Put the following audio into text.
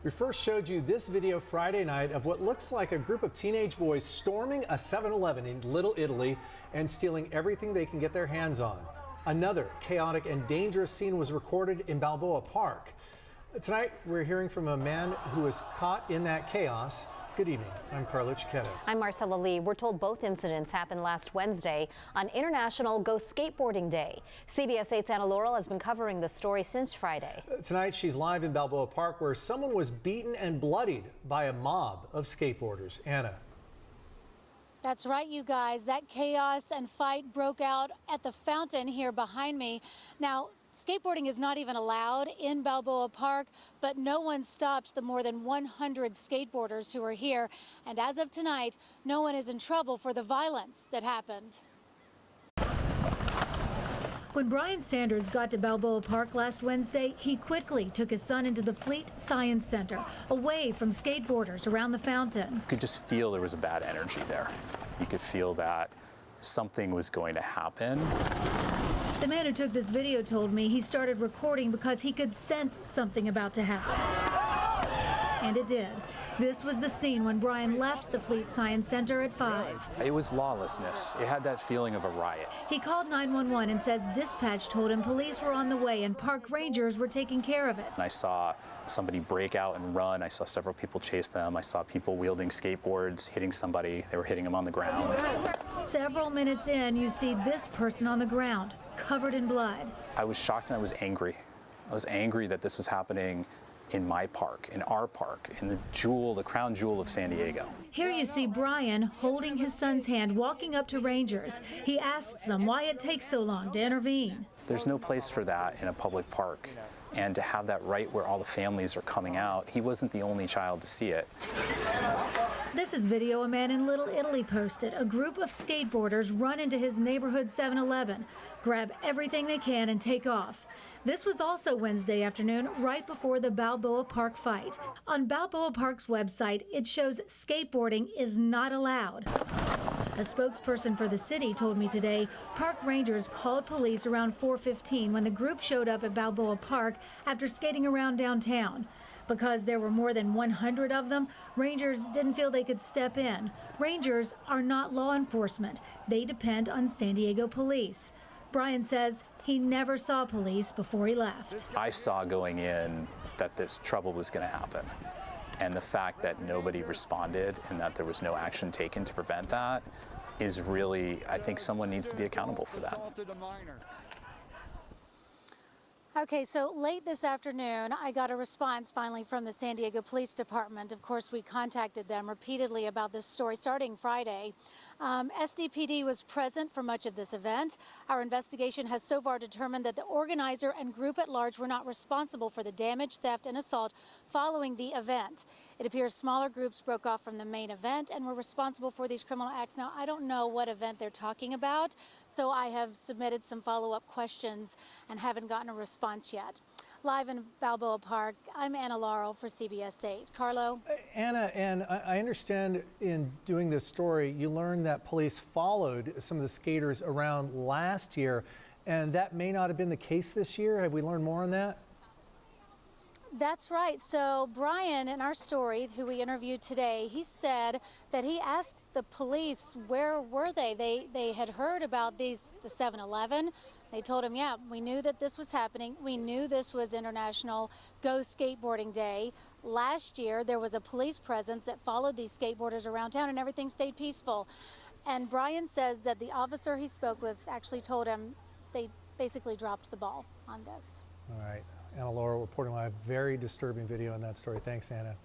We first showed you this video Friday night of what looks like a group of teenage boys storming a 7-Eleven in Little Italy and stealing everything they can get their hands on. Another chaotic and dangerous scene was recorded in Balboa Park. Tonight, we're hearing from a man who was caught in that chaos. Good evening. I'm Carlo Cicchetto. I'm Marcella Lee. We're told both incidents happened last Wednesday on International Go Skateboarding Day. CBS 8's Anna Laurel has been covering the story since Friday. Tonight, she's live in Balboa Park where someone was beaten and bloodied by a mob of skateboarders. Anna. That's right, you guys. That chaos and fight broke out at the fountain here behind me. Now, skateboarding is not even allowed in Balboa Park, but no one stopped the more than 100 skateboarders who are here. And as of tonight, no one is in trouble for the violence that happened. When Brian Sanders got to Balboa Park last Wednesday, he quickly took his son into the Fleet Science Center, away from skateboarders around the fountain. You could just feel there was a bad energy there. You could feel that something was going to happen. The man who took this video told me he started recording because he could sense something about to happen. And it did. This was the scene when Brian left the Fleet Science Center at 5. It was lawlessness. It had that feeling of a riot. He called 911 and says dispatch told him police were on the way and park rangers were taking care of it. And I saw somebody break out and run. I saw several people chase them. I saw people wielding skateboards, hitting somebody. They were hitting them on the ground. Several minutes in, you see this person on the ground, covered in blood. I was shocked and I was angry. I was angry that this was happening in my park, in our park, in the crown jewel of San Diego. Here you see Brian holding his son's hand, walking up to rangers. He asks them why it takes so long to intervene. There's no place for that in a public park. And to have that right where all the families are coming out, he wasn't the only child to see it. This is video a man in Little Italy posted. A group of skateboarders run into his neighborhood 7-Eleven, grab everything they can and take off. This was also Wednesday afternoon, right before the Balboa Park fight. On Balboa Park's website, it shows skateboarding is not allowed. A spokesperson for the city told me today park rangers called police around 4:15 when the group showed up at Balboa Park after skating around downtown. Because there were more than 100 of them, rangers didn't feel they could step in. Rangers are not law enforcement. They depend on San Diego police. Brian says he never saw police before he left. I saw going in that this trouble was going to happen. And the fact that nobody responded and that there was no action taken to prevent that is really, I think someone needs to be accountable for that. Okay, so late this afternoon, I got a response finally from the San Diego Police Department. Of course, we contacted them repeatedly about this story starting Friday. SDPD was present for much of this event. Our investigation has so far determined that the organizer and group at large were not responsible for the damage, theft, and assault following the event. It appears smaller groups broke off from the main event and were responsible for these criminal acts. Now, I don't know what event they're talking about, so I have submitted some follow-up questions and haven't gotten a response yet. Live in Balboa Park, I'm Anna Laurel for CBS 8. Carlo? Anna, and I understand in doing this story, you learned that police followed some of the skaters around last year, and that may not have been the case this year. Have we learned more on that? That's right. So Brian, in our story, who we interviewed today, he said that he asked the police where were they. They had heard about the 7-Eleven. They told him, yeah, we knew that this was happening. We knew this was International Go Skateboarding Day. Last year, there was a police presence that followed these skateboarders around town and everything stayed peaceful. And Brian says that the officer he spoke with actually told him they basically dropped the ball on this. All right. Anna Laurel reporting live. Very disturbing video in that story. Thanks, Anna.